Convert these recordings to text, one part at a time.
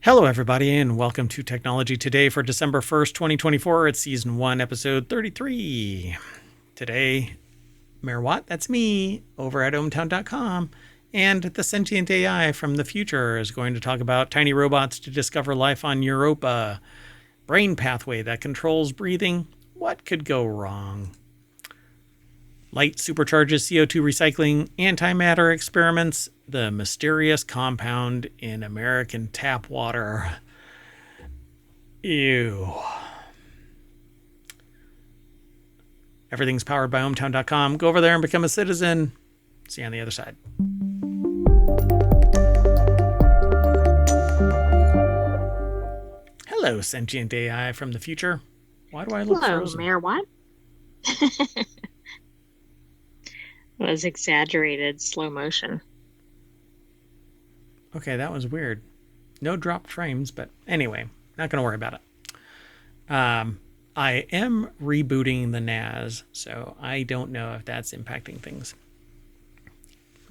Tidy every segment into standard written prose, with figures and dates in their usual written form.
Hello, everybody, and welcome to Technology Today for December 1st, 2024. It's Season 1, Episode 33. Today, Mayor Watt, that's me, over at ohmtown.com, and the sentient AI from the future is going to talk about tiny robots to discover life on Europa, brain pathway that controls breathing, what could go wrong? Light supercharges CO2 recycling, antimatter experiments, the mysterious compound in American tap water. Ew. Everything's powered by ohmtown.com. Go over there and become a citizen. See you on the other side. Hello, sentient AI from the future. Why do I look frozen? Hello, Mayor Watt. It was exaggerated slow motion. Okay, that was weird. No dropped frames, but anyway, not going to worry about it. I am rebooting the NAS, so I don't know if that's impacting things.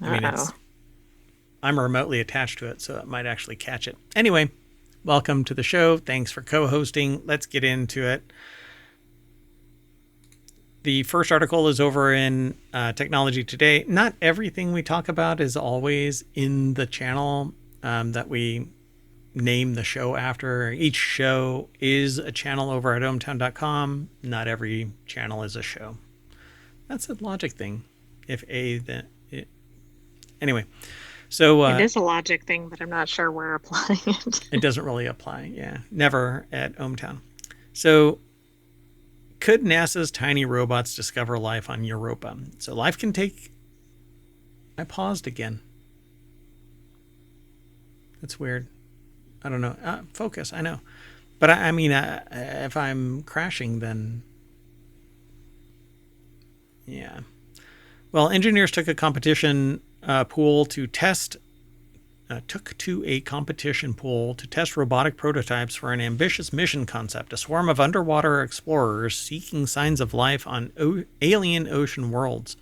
I mean, I'm remotely attached to it, so it might actually catch it. Anyway, welcome to the show. Thanks for co-hosting. Let's get into it. The first article is over in Technology Today. Not everything we talk about is always in the channel that we name the show after. Each show is a channel over at ohmtown.com. Not every channel is a show. That's a logic thing. If A, then it. Anyway, so it is a logic thing, but I'm not sure we're applying it. It doesn't really apply. Yeah, never at ohmtown. So, could NASA's tiny robots discover life on Europa? So life can take... I paused again. That's weird. I don't know. Focus, I know. But I mean, if I'm crashing, then... Yeah. Well, engineers took a competition pool to test... took to a competition pool to test robotic prototypes for an ambitious mission concept, a swarm of underwater explorers seeking signs of life on alien ocean worlds.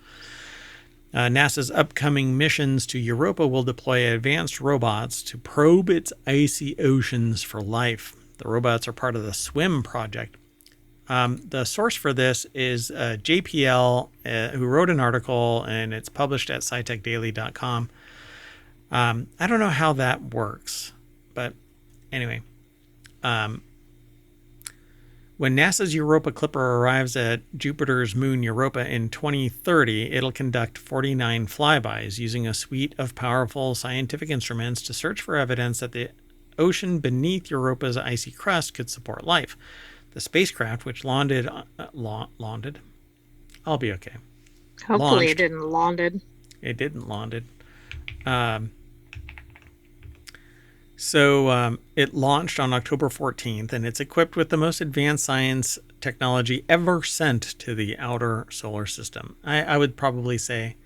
NASA's upcoming missions to Europa will deploy advanced robots to probe its icy oceans for life. The robots are part of the SWIM project. The source for this is JPL, who wrote an article, and it's published at scitechdaily.com. I don't know how that works, but anyway, when NASA's Europa Clipper arrives at Jupiter's moon Europa in 2030, it'll conduct 49 flybys using a suite of powerful scientific instruments to search for evidence that the ocean beneath Europa's icy crust could support life. The spacecraft, which landed, I'll be okay. Hopefully it didn't landed. It didn't landed. So it launched on October 14th, and it's equipped with the most advanced science technology ever sent to the outer solar system. I would probably say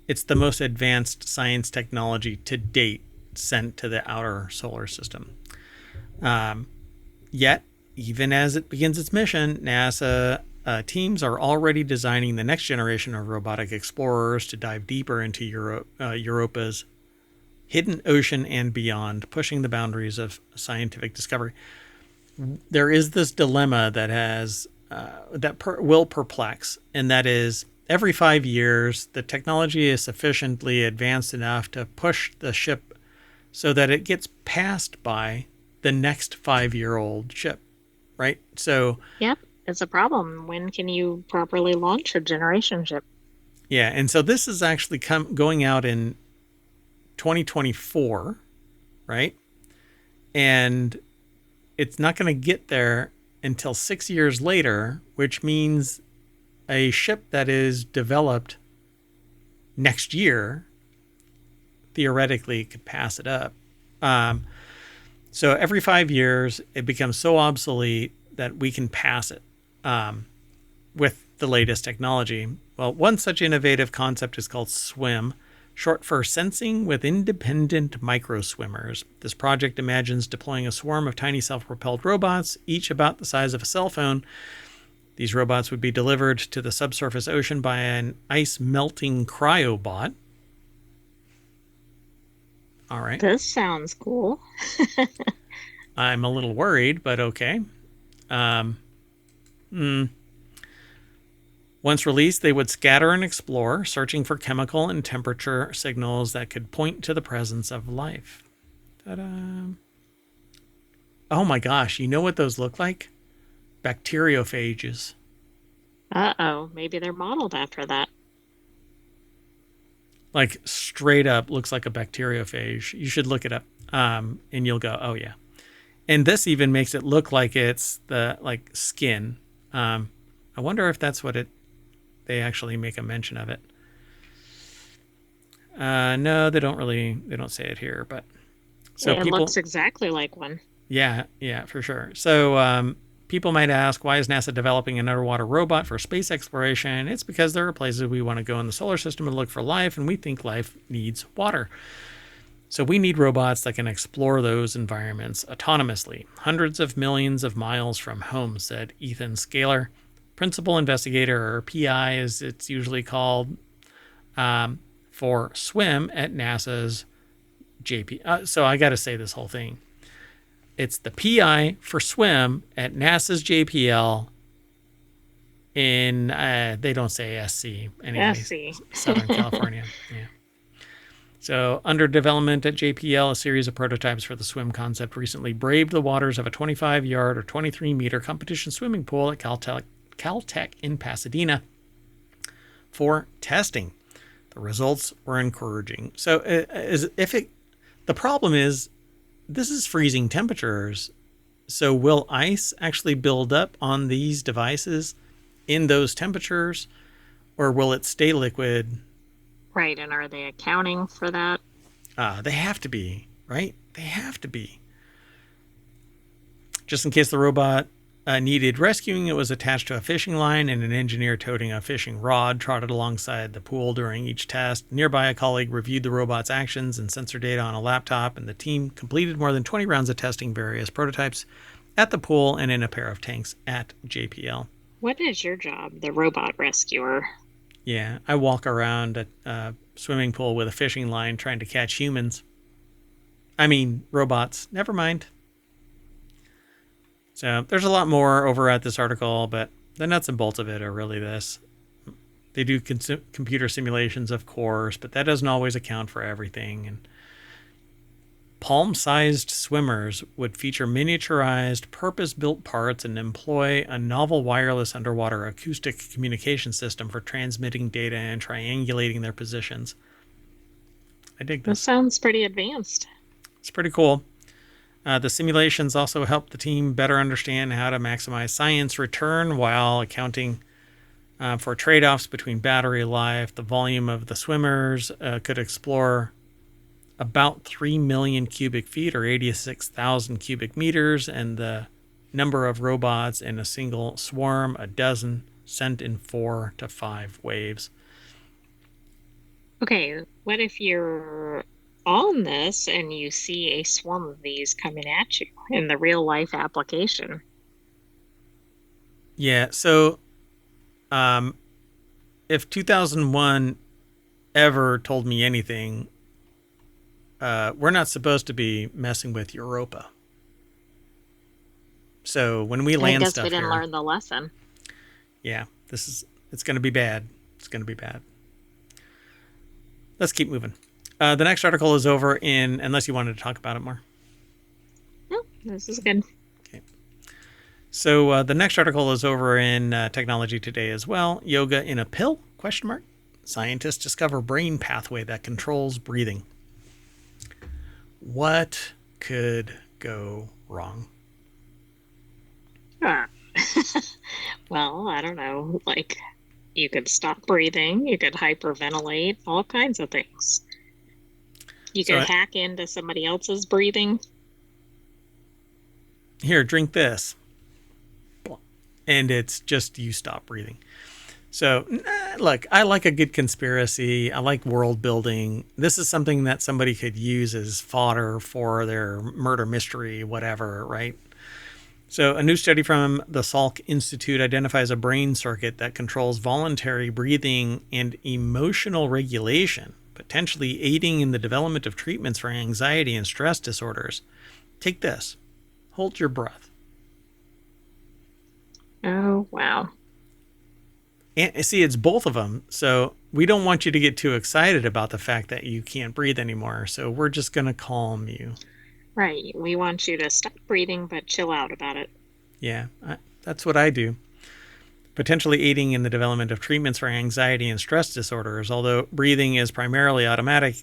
it's the most advanced science technology to date sent to the outer solar system. Yet, even as it begins its mission, NASA teams are already designing the next generation of robotic explorers to dive deeper into Europa's hidden ocean and beyond, pushing the boundaries of scientific discovery. There is this dilemma that will perplex, and that is every 5 years, the technology is sufficiently advanced enough to push the ship so that it gets passed by the next 5-year-old ship, right? So, yep, it's a problem. When can you properly launch a generation ship? Yeah, and so this is actually going out in 2024, right? And it's not going to get there until 6 years later, which means a ship that is developed next year theoretically could pass it up. So every 5 years, it becomes so obsolete that we can pass it with the latest technology. Well, one such innovative concept is called SWIM, short for Sensing with Independent Microswimmers. This project imagines deploying a swarm of tiny self-propelled robots, each about the size of a cell phone. These robots would be delivered to the subsurface ocean by an ice-melting cryobot. All right. This sounds cool. I'm a little worried, but okay. Um, hmm. Once released, they would scatter and explore, searching for chemical and temperature signals that could point to the presence of life. Ta-da. Oh my gosh, you know what those look like? Bacteriophages. Uh-oh, maybe they're modeled after that. Like straight up looks like a bacteriophage. You should look it up, and you'll go, oh yeah. And this even makes it look like it's the like skin. I wonder if that's what it. They actually make a mention of it. No, they don't really. They don't say it here, but so It people. looks exactly like one. Yeah, yeah, for sure. So people might ask, why is NASA developing an underwater robot for space exploration? It's because there are places we want to go in the solar system and look for life, and we think life needs water. So we need robots that can explore those environments autonomously, hundreds of millions of miles from home, said Ethan Scaler, principal investigator, or PI as it's usually called, for SWIM at NASA's JP. So I got to say this whole thing. It's the PI for SWIM at NASA's JPL in, they don't say SC, anyways, See. Southern California. Yeah. So, under development at JPL, a series of prototypes for the swim concept recently braved the waters of a 25-yard or 23-meter competition swimming pool at Caltech in Pasadena for testing. The results were encouraging. So, the problem is, this is freezing temperatures. So, will ice actually build up on these devices in those temperatures, or will it stay liquid? Right, and are they accounting for that? They have to be, right? They have to be. Just in case the robot needed rescuing, it was attached to a fishing line, and an engineer toting a fishing rod trotted alongside the pool during each test. Nearby, a colleague reviewed the robot's actions and sensor data on a laptop, and the team completed more than 20 rounds of testing various prototypes at the pool and in a pair of tanks at JPL. What is your job, the robot rescuer? Yeah, I walk around a swimming pool with a fishing line trying to catch humans. I mean, robots. Never mind. So there's a lot more over at this article, but the nuts and bolts of it are really this. They do computer simulations, of course, but that doesn't always account for everything. And palm-sized swimmers would feature miniaturized, purpose-built parts and employ a novel wireless underwater acoustic communication system for transmitting data and triangulating their positions. I dig This this. sounds pretty advanced. It's pretty cool. The simulations also help the team better understand how to maximize science return while accounting for trade-offs between battery life. The volume of the swimmers could explore about 3 million cubic feet or 86,000 cubic meters, and the number of robots in a single swarm, a dozen, sent in 4 to 5 waves. Okay, what if you're on this and you see a swarm of these coming at you in the real life application? Yeah, so if 2001 ever told me anything, we're not supposed to be messing with Europa. So when we I land guess stuff we didn't here, learn the lesson. yeah, it's going to be bad. It's going to be bad. Let's keep moving. The next article is over in, unless you wanted to talk about it more. No, this is good. Okay. So the next article is over in Technology Today as well. Yoga in a pill? Question mark. Scientists discover brain pathway that controls breathing. What could go wrong? Ah. Well, I don't know. Like, you could stop breathing, you could hyperventilate, all kinds of things. You So could hack into somebody else's breathing. here, drink this. And it's just you stop breathing. So, look, I like a good conspiracy. I like world building. This is something that somebody could use as fodder for their murder mystery, whatever, right? So, a new study from the Salk Institute identifies a brain circuit that controls voluntary breathing and emotional regulation. potentially aiding in the development of treatments for anxiety and stress disorders. Take this. Hold your breath. Oh, wow. And see, it's both of them. So we don't want you to get too excited about the fact that you can't breathe anymore. So we're just going to calm you. Right. We want you to stop breathing, but chill out about it. Yeah, that's what I do. Potentially aiding in the development of treatments for anxiety and stress disorders. Although breathing is primarily automatic,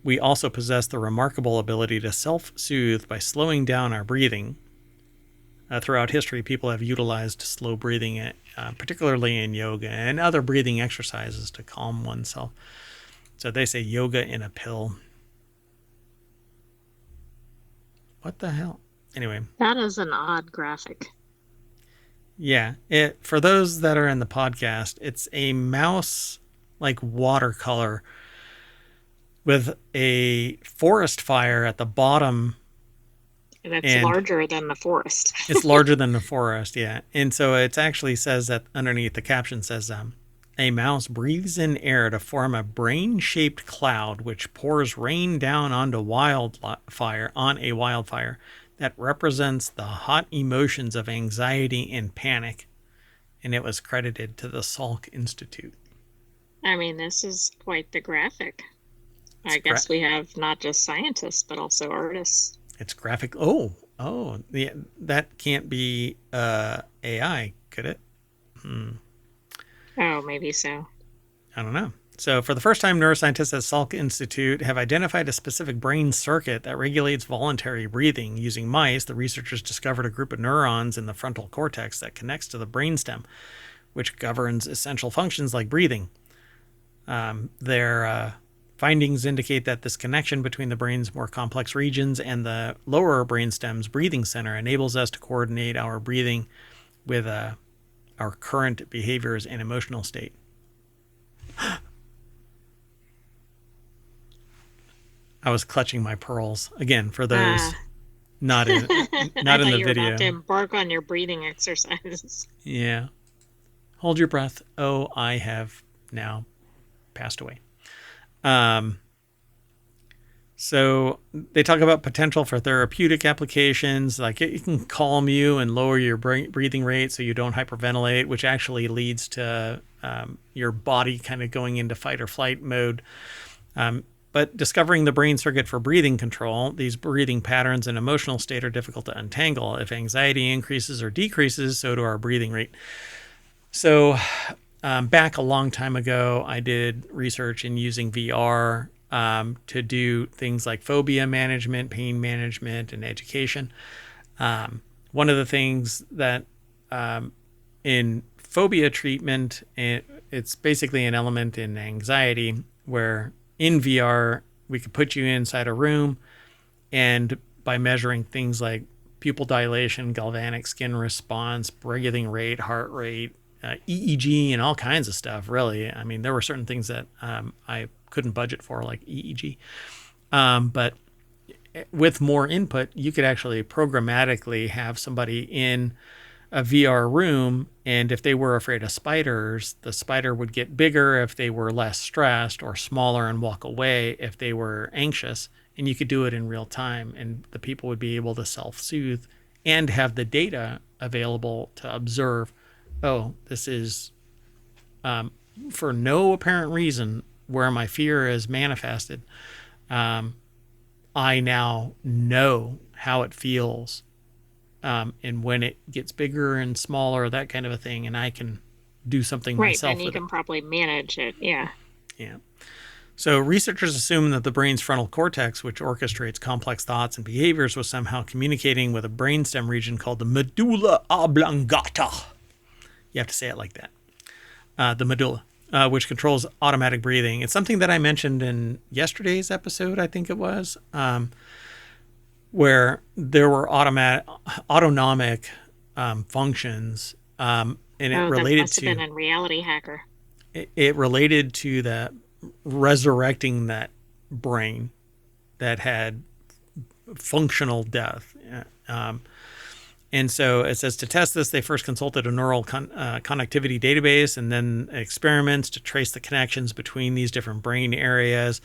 we also possess the remarkable ability to self-soothe by slowing down our breathing. Throughout history, people have utilized slow breathing, particularly in yoga and other breathing exercises to calm oneself. So they say yoga in a pill. What the hell? Anyway. That is an odd graphic. Yeah. For those that are in the podcast, it's a mouse like watercolor with a forest fire at the bottom. And it's larger than the forest. It's larger than the forest, yeah. And so it actually says that underneath the caption says, a mouse breathes in air to form a brain-shaped cloud which pours rain down onto a wildfire that represents the hot emotions of anxiety and panic. And it was credited to the Salk Institute. I mean, this is quite the graphic. I guess we have not just scientists, but also artists. It's graphic. Oh, yeah, that can't be AI, could it? Oh, maybe so. I don't know. So for the first time, neuroscientists at Salk Institute have identified a specific brain circuit that regulates voluntary breathing. Using mice, the researchers discovered a group of neurons in the frontal cortex that connects to the brainstem, which governs essential functions like breathing. Their findings indicate that this connection between the brain's more complex regions and the lower brainstem's breathing center enables us to coordinate our breathing with our current behaviors and emotional state. I was clutching my pearls again for those not in the video. About to embark on your breathing exercises. Yeah. Hold your breath. Oh, I have now passed away. So they talk about potential for therapeutic applications, like it can calm you and lower your breathing rate so you don't hyperventilate, which actually leads to your body kind of going into fight or flight mode. But discovering the brain circuit for breathing control, these breathing patterns and emotional state are difficult to untangle. If anxiety increases or decreases, so do our breathing rate. So back a long time ago, I did research in using VR to do things like phobia management, pain management, and education. One of the things that in phobia treatment, it's basically an element in anxiety where in VR, we could put you inside a room, and by measuring things like pupil dilation, galvanic skin response, breathing rate, heart rate, EEG, and all kinds of stuff, really. I mean, there were certain things that I couldn't budget for, like EEG. But with more input, you could actually programmatically have somebody in a VR room, and if they were afraid of spiders, the spider would get bigger if they were less stressed, or smaller and walk away if they were anxious. And you could do it in real time, and the people would be able to self-soothe and have the data available to observe, oh, this is for no apparent reason where my fear is manifested. I now know how it feels. And when it gets bigger and smaller, that kind of a thing, and I can do something myself. Right, and you can probably manage it, yeah. Yeah. So researchers assume that the brain's frontal cortex, which orchestrates complex thoughts and behaviors, was somehow communicating with a brainstem region called the medulla oblongata. You have to say it like that. The medulla, which controls automatic breathing. It's something that I mentioned in yesterday's episode, I think it was, where there were autonomic functions, and it related that must have been in RealityHacker. It related to that resurrecting that brain that had functional death. And so it says to test this, they first consulted a neural connectivity database and then experiments to trace the connections between these different brain areas.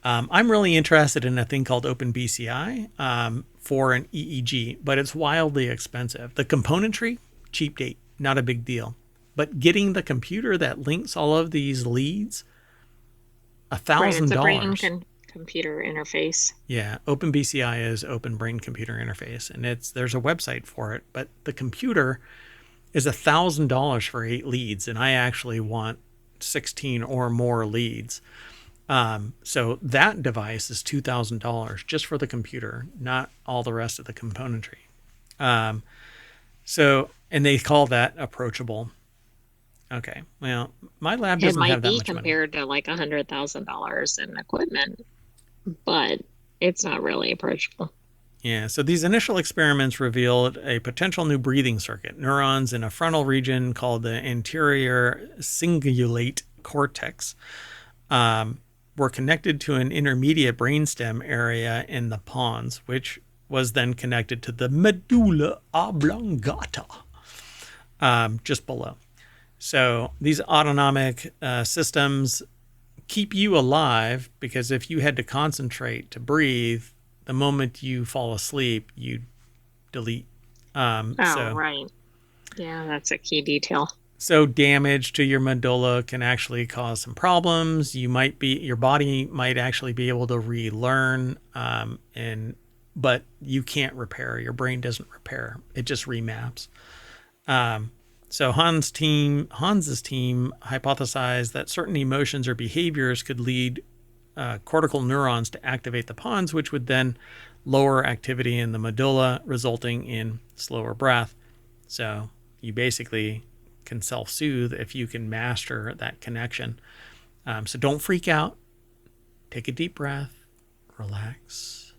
I'm really interested in a thing called OpenBCI for an EEG, but it's wildly expensive. The componentry, cheap date, not a big deal. But getting the computer that links all of these leads, Right, it's a brain $1,000. computer interface. Yeah, OpenBCI is Open Brain Computer Interface, and there's a website for it. But the computer is $1,000 for 8 leads, and I actually want 16 or more leads. So that device is $2,000 just for the computer, not all the rest of the componentry. And they call that approachable. Okay, well, my lab It doesn't might have that be much money. compared to like $100,000 in equipment, but it's not really approachable. Yeah, so these initial experiments revealed a potential new breathing circuit. Neurons in a frontal region called the anterior cingulate cortex were connected to an intermediate brainstem area in the pons, which was then connected to the medulla oblongata just below. So these autonomic systems keep you alive because if you had to concentrate to breathe, the moment you fall asleep, you delete. Right. Yeah, that's a key detail. So damage to your medulla can actually cause some problems. Your body might actually be able to relearn, but you can't repair. Your brain doesn't repair. It just remaps. So Hans's team hypothesized that certain emotions or behaviors could lead cortical neurons to activate the pons, which would then lower activity in the medulla, resulting in slower breath. So you basically can self-soothe if you can master that connection. So don't freak out. Take a deep breath. Relax.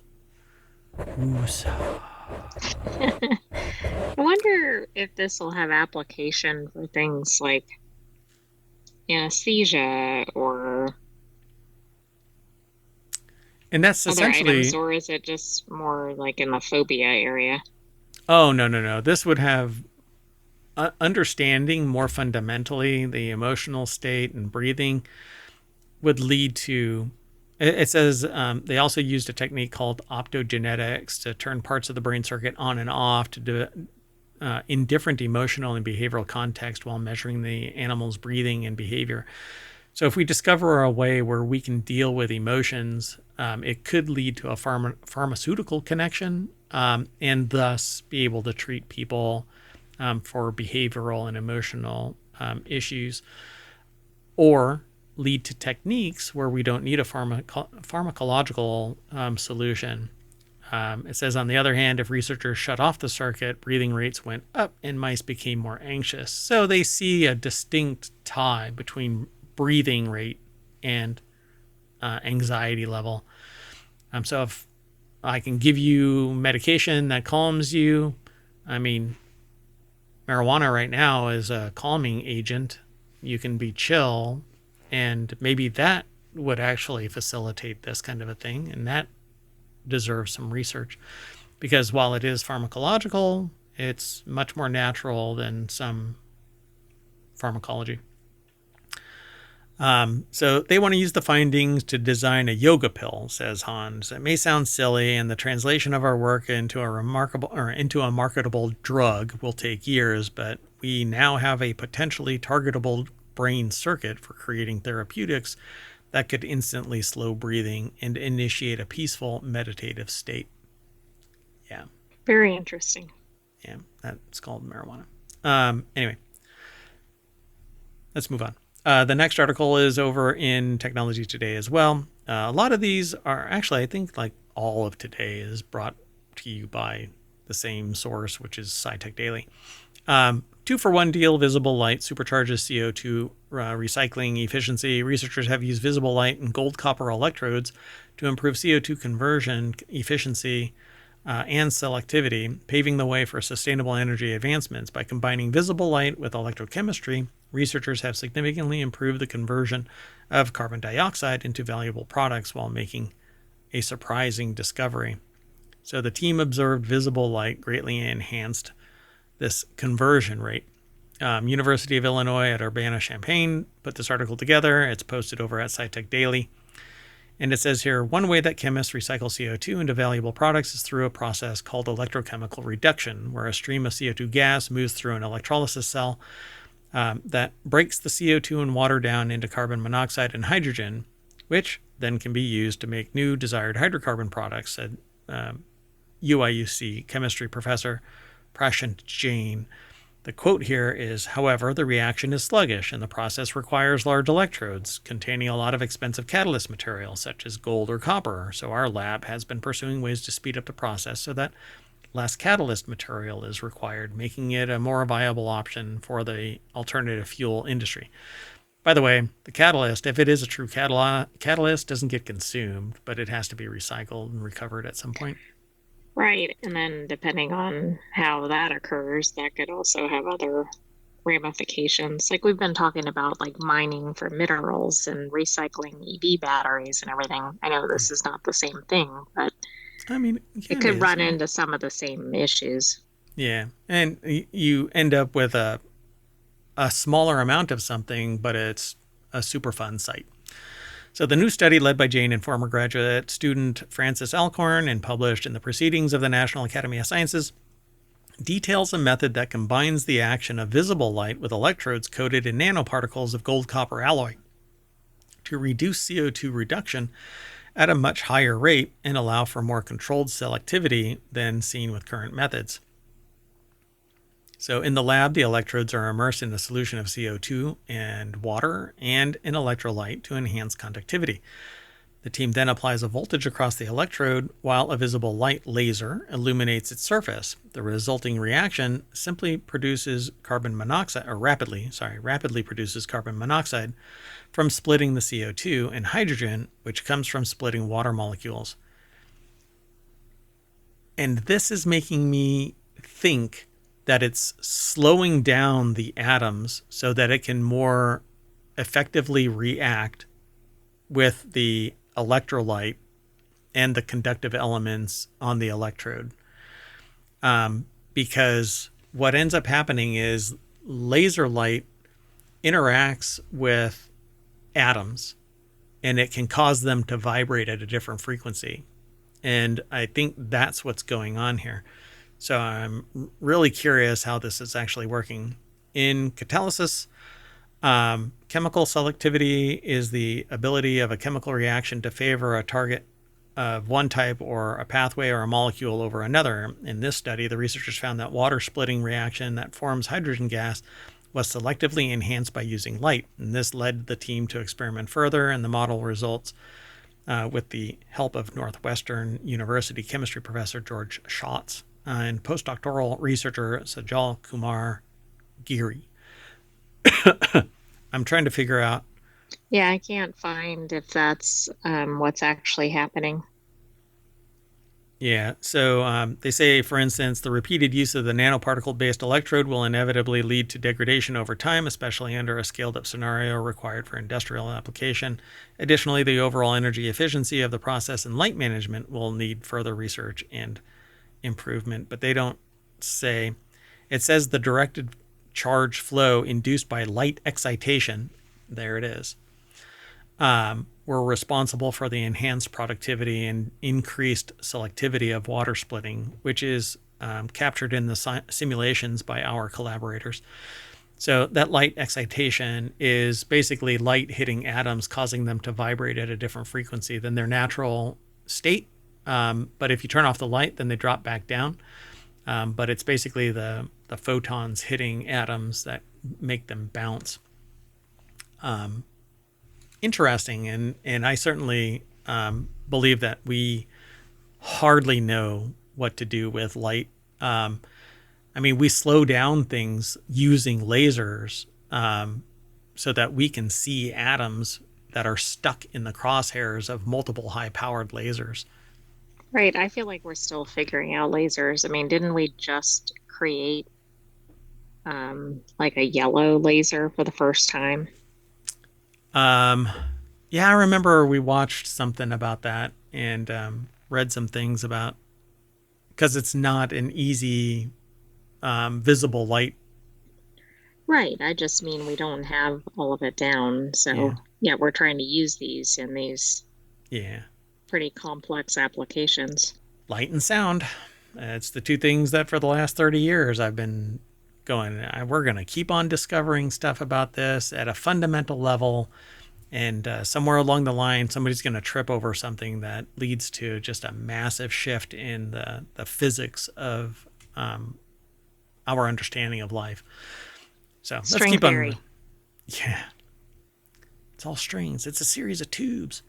Woosah. I wonder if this will have application for things like anesthesia or And that's other items, essentially... or is it just more like in the phobia area? Oh, no. This would have understanding more fundamentally the emotional state and breathing would lead to... It says they also used a technique called optogenetics to turn parts of the brain circuit on and off in different emotional and behavioral contexts while measuring the animal's breathing and behavior. So if we discover a way where we can deal with emotions, it could lead to a pharmaceutical connection and thus be able to treat people for behavioral and emotional issues, or lead to techniques where we don't need a pharmacological solution. It says, on the other hand, if researchers shut off the circuit, breathing rates went up and mice became more anxious. So they see a distinct tie between breathing rate and anxiety level. So if I can give you medication that calms you, I mean, marijuana right now is a calming agent. You can be chill, and maybe that would actually facilitate this kind of a thing, and that deserves some research, because while it is pharmacological, it's much more natural than some pharmacology. So they want to use the findings to design a yoga pill, says Hans. It may sound silly, and the translation of our work into a marketable drug will take years, but we now have a potentially targetable brain circuit for creating therapeutics that could instantly slow breathing and initiate a peaceful meditative state. Yeah. Very interesting. Yeah, that's called marijuana. Anyway, let's move on. The next article is over in Technology Today as well. A lot of these are actually, I think, like all of today is brought to you by the same source, which is SciTech Daily. 2-for-1 deal, visible light, supercharges CO2 recycling efficiency. Researchers have used visible light and gold copper electrodes to improve CO2 conversion efficiency and selectivity, paving the way for sustainable energy advancements. By combining visible light with electrochemistry, researchers have significantly improved the conversion of carbon dioxide into valuable products while making a surprising discovery. So the team observed visible light greatly enhanced this conversion rate. University of Illinois at Urbana-Champaign put this article together. It's posted over at SciTech Daily. And it says here, one way that chemists recycle CO2 into valuable products is through a process called electrochemical reduction, where a stream of CO2 gas moves through an electrolysis cell that breaks the CO2 and water down into carbon monoxide and hydrogen, which then can be used to make new desired hydrocarbon products, said UIUC chemistry professor Prashant Jain. The quote here is, however, the reaction is sluggish and the process requires large electrodes containing a lot of expensive catalyst material such as gold or copper. So our lab has been pursuing ways to speed up the process so that less catalyst material is required, making it a more viable option for the alternative fuel industry. By the way, the catalyst, if it is a true catalyst, doesn't get consumed, but it has to be recycled and recovered at some point. Right. And then depending on how that occurs, that could also have other ramifications. Like we've been talking about like mining for minerals and recycling EV batteries and everything. I know this is not the same thing, but I mean, it yeah, it could is. run into some of the same issues. Yeah. And you end up with a smaller amount of something, but it's a super fun site. So the new study, led by Jane and former graduate student Francis Alcorn and published in the Proceedings of the National Academy of Sciences, details a method that combines the action of visible light with electrodes coated in nanoparticles of gold-copper alloy to reduce CO2 reduction at a much higher rate and allow for more controlled selectivity than seen with current methods. So in the lab, the electrodes are immersed in a solution of CO2 and water and an electrolyte to enhance conductivity. The team then applies a voltage across the electrode while a visible light laser illuminates its surface. The resulting reaction simply produces carbon monoxide, or rapidly produces carbon monoxide from splitting the CO2 and hydrogen, which comes from splitting water molecules. And this is making me think that it's slowing down the atoms so that it can more effectively react with the electrolyte and the conductive elements on the electrode. Because what ends up happening is laser light interacts with atoms and it can cause them to vibrate at a different frequency. And I think that's what's going on here. So I'm really curious how this is actually working. In catalysis, chemical selectivity is the ability of a chemical reaction to favor a target of one type or a pathway or a molecule over another. In this study, the researchers found that water splitting reaction that forms hydrogen gas was selectively enhanced by using light. And this led the team to experiment further, and the model results with the help of Northwestern University chemistry professor George Schatz and postdoctoral researcher Sajal Kumar Giri. I'm trying to figure out. Yeah, I can't find if that's what's actually happening. Yeah, so they say, for instance, the repeated use of the nanoparticle-based electrode will inevitably lead to degradation over time, especially under a scaled-up scenario required for industrial application. Additionally, the overall energy efficiency of the process and light management will need further research and improvement, but they don't say. It says the directed charge flow induced by light excitation, there it is, were responsible for the enhanced productivity and increased selectivity of water splitting, which is captured in the simulations by our collaborators. So that light excitation is basically light hitting atoms, causing them to vibrate at a different frequency than their natural state. But if you turn off the light, then they drop back down. But it's basically the photons hitting atoms that make them bounce. Interesting, and I certainly believe that we hardly know what to do with light. I mean, we slow down things using lasers so that we can see atoms that are stuck in the crosshairs of multiple high-powered lasers. Right. I feel like we're still figuring out lasers. I mean, didn't we just create like a yellow laser for the first time? Yeah, I remember we watched something about that and read some things about because it's not an easy visible light. Right. I just mean we don't have all of it down. Yeah. So, yeah, we're trying to use these in these Yeah. pretty complex applications. Light and sound. It's the two things that for the last 30 years I've been going, we're going to keep on discovering stuff about this at a fundamental level. And somewhere along the line, somebody's going to trip over something that leads to just a massive shift in the physics of our understanding of life. So let's String keep theory. on. Yeah. It's all strings. It's a series of tubes.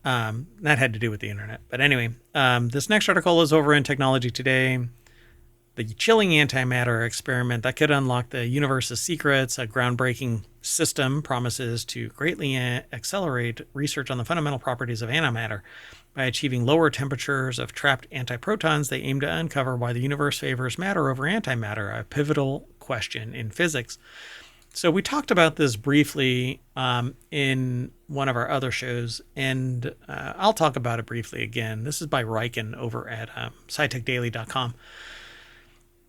That had to do with the internet. But anyway, this next article is over in Technology Today. The chilling antimatter experiment that could unlock the universe's secrets, a groundbreaking system, promises to greatly accelerate research on the fundamental properties of antimatter. By achieving lower temperatures of trapped antiprotons, they aim to uncover why the universe favors matter over antimatter, a pivotal question in physics. So we talked about this briefly in one of our other shows, and I'll talk about it briefly again. This is by Riken over at scitechdaily.com.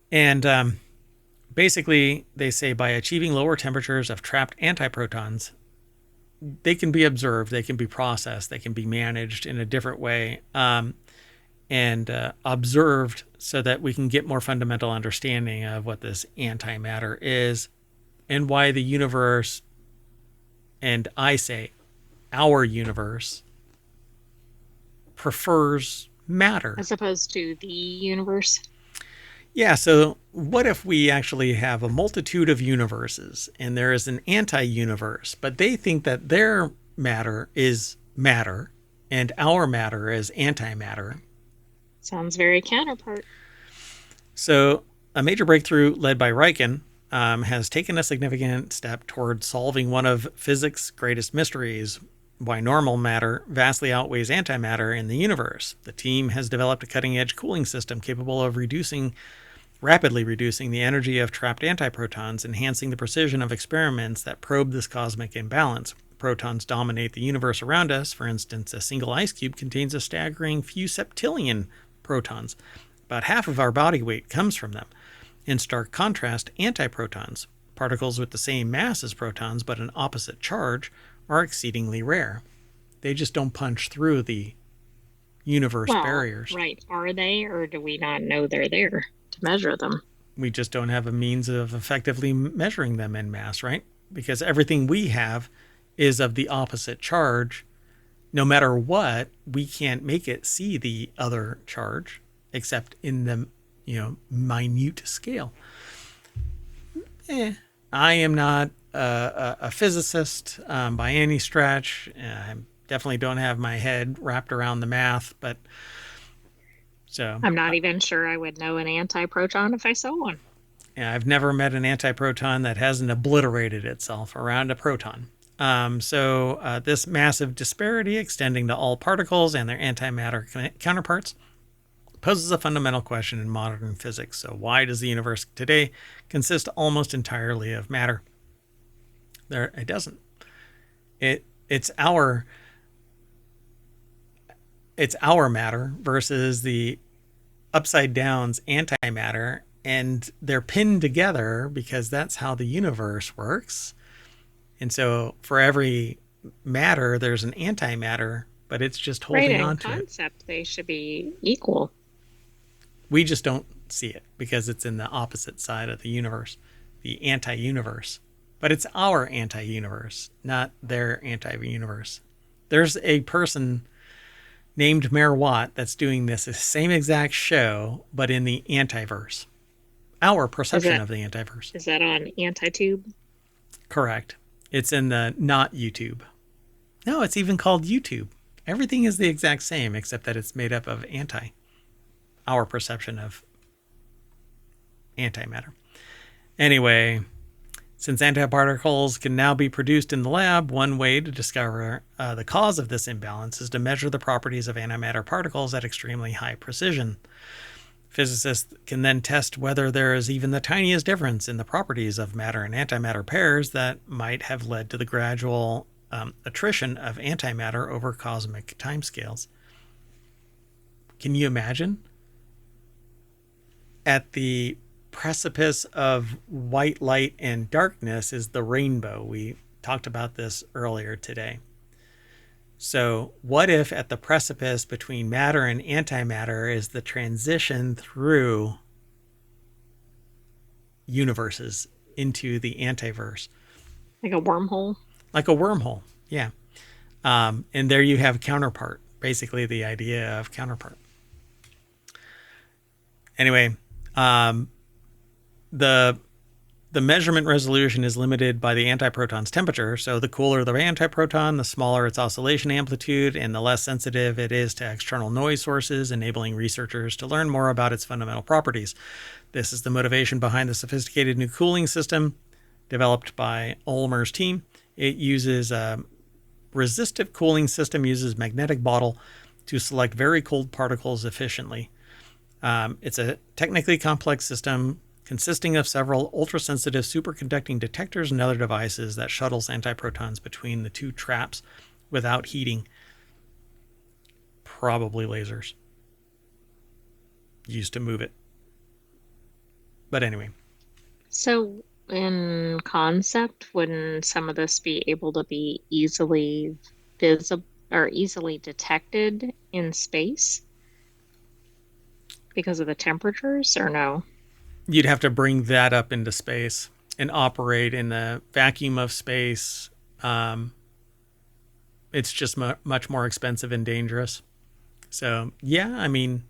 And basically, they say by achieving lower temperatures of trapped antiprotons, they can be observed, they can be processed, they can be managed in a different way, and observed so that we can get more fundamental understanding of what this antimatter is and why the universe, and I say our universe, prefers matter. As opposed to the universe. Yeah, so what if we actually have a multitude of universes and there is an anti-universe, but they think that their matter is matter and our matter is antimatter? Sounds very counterpart. So a major breakthrough led by Riken has taken a significant step toward solving one of physics' greatest mysteries, why normal matter vastly outweighs antimatter in the universe. The team has developed a cutting-edge cooling system capable of rapidly reducing the energy of trapped antiprotons, enhancing the precision of experiments that probe this cosmic imbalance. Protons dominate the universe around us. For instance, a single ice cube contains a staggering few septillion protons. About half of our body weight comes from them. In stark contrast, antiprotons, particles with the same mass as protons but an opposite charge, are exceedingly rare. They just don't punch through the universe barriers. Right. Are they, or do we not know they're there to measure them? We just don't have a means of effectively measuring them in mass, right? Because everything we have is of the opposite charge. No matter what, we can't make it see the other charge except in the minute scale. I am not a physicist by any stretch. I definitely don't have my head wrapped around the math, but so I'm not even sure I would know an antiproton if I saw one. Yeah, I've never met an antiproton that hasn't obliterated itself around a proton. So this massive disparity extending to all particles and their antimatter counterparts poses a fundamental question in modern physics. So why does the universe today consist almost entirely of matter? It doesn't. It's our matter versus the upside down's antimatter, and they're pinned together because that's how the universe works. And so for every matter, there's an antimatter, but it's just holding on to it. In concept, they should be equal. We just don't see it because it's in the opposite side of the universe, the anti-universe. But it's our anti-universe, not their anti-universe. There's a person named Mayor Watt that's doing this same exact show, but in the antiverse. Our perception of the antiverse. Is that on Antitube? Correct. It's in the not YouTube. No, it's even called YouTube. Everything is the exact same except that it's made up of anti. Our perception of antimatter. Anyway, since antiparticles can now be produced in the lab, one way to discover the cause of this imbalance is to measure the properties of antimatter particles at extremely high precision. Physicists can then test whether there is even the tiniest difference in the properties of matter and antimatter pairs that might have led to the gradual attrition of antimatter over cosmic timescales. Can you imagine? at the precipice of white light and darkness is the rainbow. We talked about this earlier today. So what if at the precipice between matter and antimatter is the transition through universes into the antiverse? Like a wormhole? Like a wormhole, yeah. And there you have counterpart, basically the idea of counterpart. Anyway, the measurement resolution is limited by the antiproton's temperature. So the cooler the antiproton, the smaller its oscillation amplitude, and the less sensitive it is to external noise sources, enabling researchers to learn more about its fundamental properties. This is the motivation behind the sophisticated new cooling system developed by Ulmer's team. It uses a resistive cooling system, uses magnetic bottle to select very cold particles efficiently. It's a technically complex system consisting of several ultra-sensitive superconducting detectors and other devices that shuttles antiprotons between the two traps without heating. Probably lasers used to move it. But anyway. So in concept, wouldn't some of this be able to be easily visible or easily detected in space because of the temperatures, or no? You'd have to bring that up into space and operate in the vacuum of space. It's just much more expensive and dangerous. So, yeah, I mean,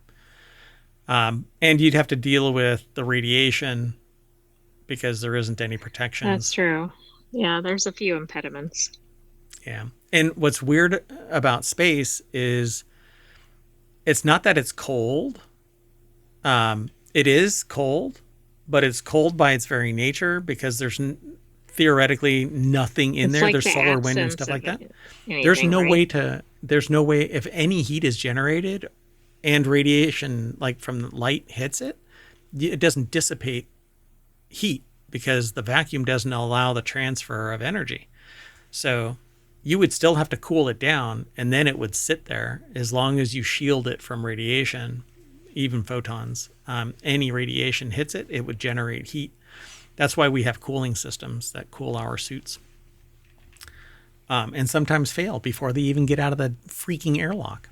and you'd have to deal with the radiation because there isn't any protections. That's true. Yeah, there's a few impediments. Yeah. And what's weird about space is it's not that it's cold. It is cold, but it's cold by its very nature because there's theoretically nothing in there. Like there's the solar wind and stuff like that. There's no way if any heat is generated and radiation like from light hits it, it doesn't dissipate heat because the vacuum doesn't allow the transfer of energy. So you would still have to cool it down and then it would sit there as long as you shield it from radiation, even photons. Any radiation hits it, it would generate heat. That's why we have cooling systems that cool our suits. And sometimes fail before they even get out of the freaking airlock.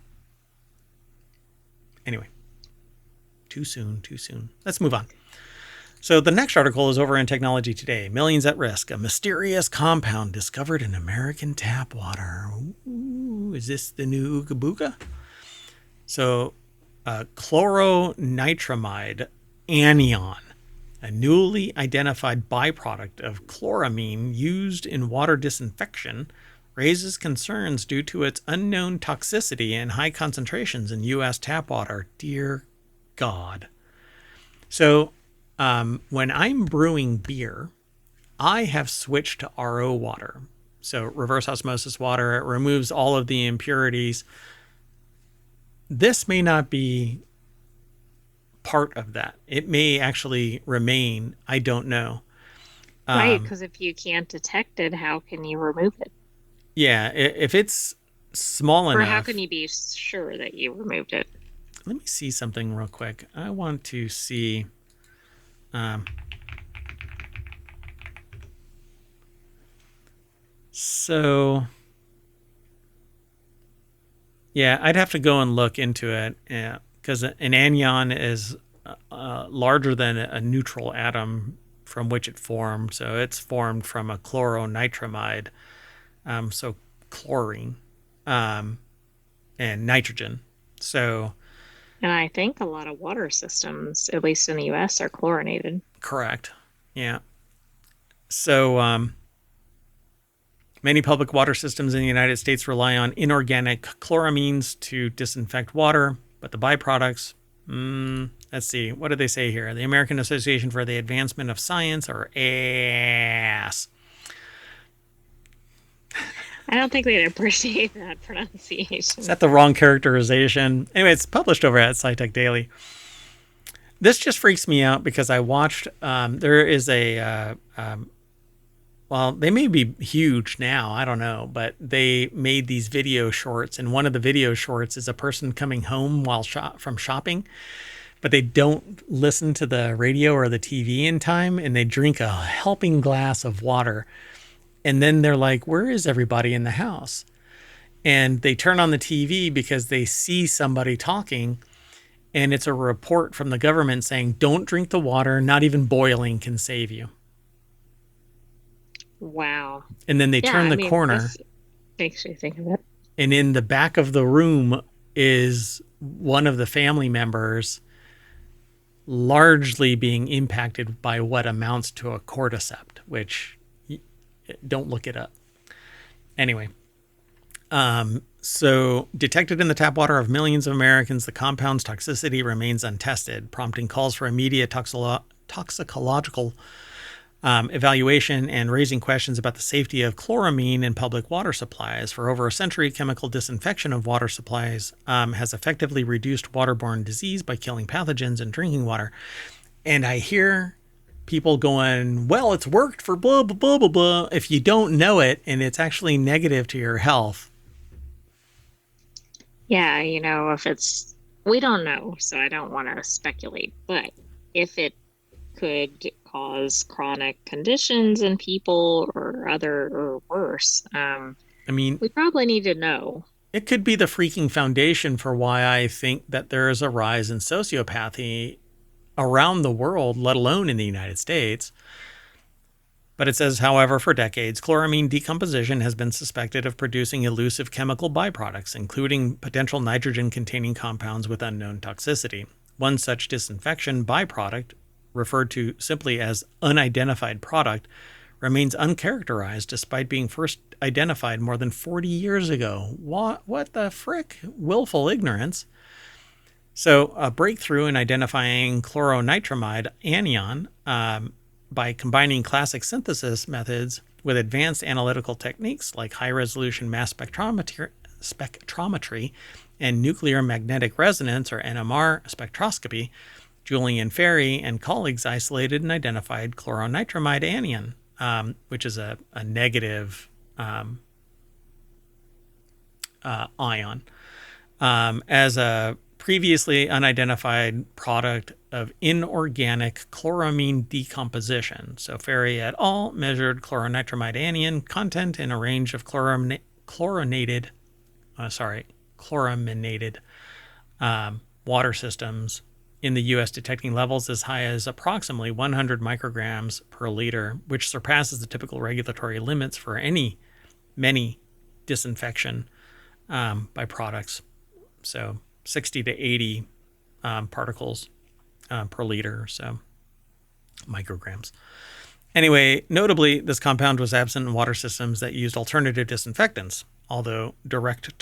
Anyway, too soon. Let's move on. So the next article is over in Technology Today. Millions at risk. A mysterious compound discovered in American tap water. Ooh, is this the new Ooga Booga? So chloronitramide anion, a newly identified byproduct of chloramine used in water disinfection, raises concerns due to its unknown toxicity and high concentrations in U.S. tap water. Dear God. So when I'm brewing beer, I have switched to RO water. So reverse osmosis water. It removes all of the impurities. This may not be part of that. It may actually remain. I don't know. Right, because if you can't detect it, how can you remove it? Yeah, if it's small enough. Or how can you be sure that you removed it? Let me see something real quick. I want to see. So, yeah, I'd have to go and look into it because an anion is larger than a neutral atom from which it formed. So it's formed from a chloronitramide, so chlorine and nitrogen. So, and I think a lot of water systems, at least in the US, are chlorinated. Correct. Yeah. So many public water systems in the United States rely on inorganic chloramines to disinfect water, but the byproducts, let's see, what do they say here? The American Association for the Advancement of Science, or ASS. I don't think they'd appreciate that pronunciation. Is that the wrong characterization? Anyway, it's published over at SciTech Daily. This just freaks me out because I watched, there is well, they may be huge now, I don't know, but they made these video shorts, and one of the video shorts is a person coming home from shopping, but they don't listen to the radio or the TV in time, and they drink a helping glass of water. And then they're like, where is everybody in the house? And they turn on the TV because they see somebody talking, and it's a report from the government saying, don't drink the water, not even boiling can save you. Wow. And then they Yeah, turn I the mean, corner, this makes you think of it. and in the back of the room is one of the family members largely being impacted by what amounts to a cordyceps, which don't look it up. Anyway, so detected in the tap water of millions of Americans, the compound's toxicity remains untested, prompting calls for immediate toxicological evaluation and raising questions about the safety of chloramine in public water supplies. For over a century, chemical disinfection of water supplies has effectively reduced waterborne disease by killing pathogens in drinking water. And I hear people going, well, it's worked for blah, blah, blah, blah, blah, if you don't know it and it's actually negative to your health. Yeah, if we don't know, so I don't want to speculate, but if it could cause chronic conditions in people or other or worse, I mean, we probably need to know. it could be the freaking foundation for why I think that there is a rise in sociopathy around the world, let alone in the United States. But it says, however, for decades, chloramine decomposition has been suspected of producing elusive chemical byproducts, including potential nitrogen-containing compounds with unknown toxicity. One such disinfection byproduct, referred to simply as unidentified product, remains uncharacterized despite being first identified more than 40 years ago. What the frick? Willful ignorance. So a breakthrough in identifying chloronitramide anion by combining classic synthesis methods with advanced analytical techniques like high-resolution mass spectrometry and nuclear magnetic resonance, or NMR, spectroscopy, Julian Ferry and colleagues isolated and identified chloronitramide anion, which is a negative ion, as a previously unidentified product of inorganic chloramine decomposition. So Ferry et al. Measured chloronitramide anion content in a range of chloraminated water systems in the U.S., detecting levels as high as approximately 100 micrograms per liter, which surpasses the typical regulatory limits for many disinfection by products. So 60 to 80 particles per liter, so micrograms. Anyway, notably, this compound was absent in water systems that used alternative disinfectants. Although direct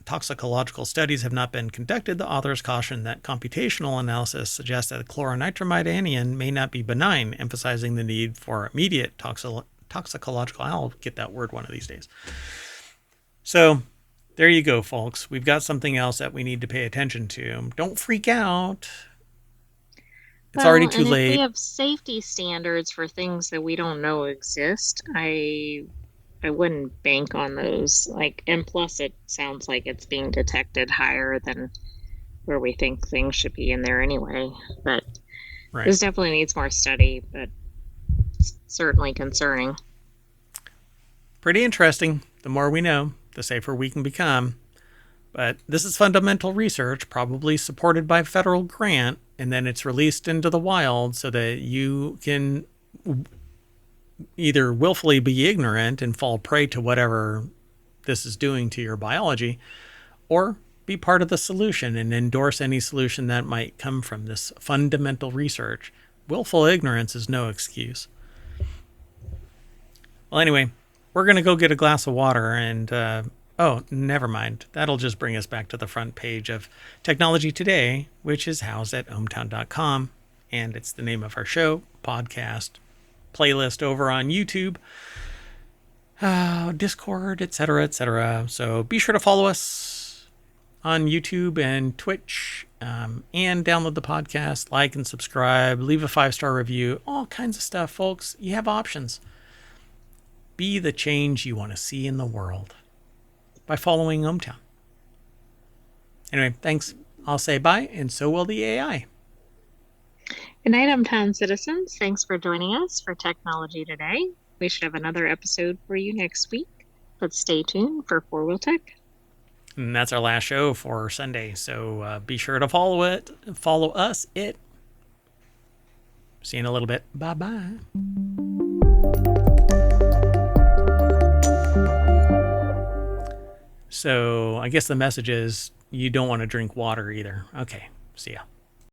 toxicological studies have not been conducted, the authors caution that computational analysis suggests that chloronitramide anion may not be benign, emphasizing the need for immediate toxicological. I'll get that word one of these days. So there you go, folks. We've got something else that we need to pay attention to. Don't freak out. It's already too late. If we have safety standards for things that we don't know exist, I wouldn't bank on those. And plus it sounds like it's being detected higher than where we think things should be in there anyway. But Right. This definitely needs more study, but it's certainly concerning. Pretty interesting. The more we know, the safer we can become. But this is fundamental research, probably supported by a federal grant, and then it's released into the wild so that you can either willfully be ignorant and fall prey to whatever this is doing to your biology, or be part of the solution and endorse any solution that might come from this fundamental research. Willful ignorance is no excuse. Well, anyway, we're going to go get a glass of water and, oh, never mind. That'll just bring us back to the front page of Technology Today, which is housed at ohmtown.com. And it's the name of our show, podcast, playlist over on YouTube, Discord, etc., etc. So be sure to follow us on YouTube and Twitch, and download the podcast, like and subscribe, leave a 5-star review, all kinds of stuff, folks. You have options. Be the change you want to see in the world by following ohmTown. Anyway, thanks. I'll say bye, and so will the AI. Good night, Town citizens. Thanks for joining us for Technology Today. We should have another episode for you next week, but stay tuned for Four Wheel Tech. And that's our last show for Sunday. So be sure to follow us. See you in a little bit. Bye bye. So I guess the message is you don't want to drink water either. Okay. See ya.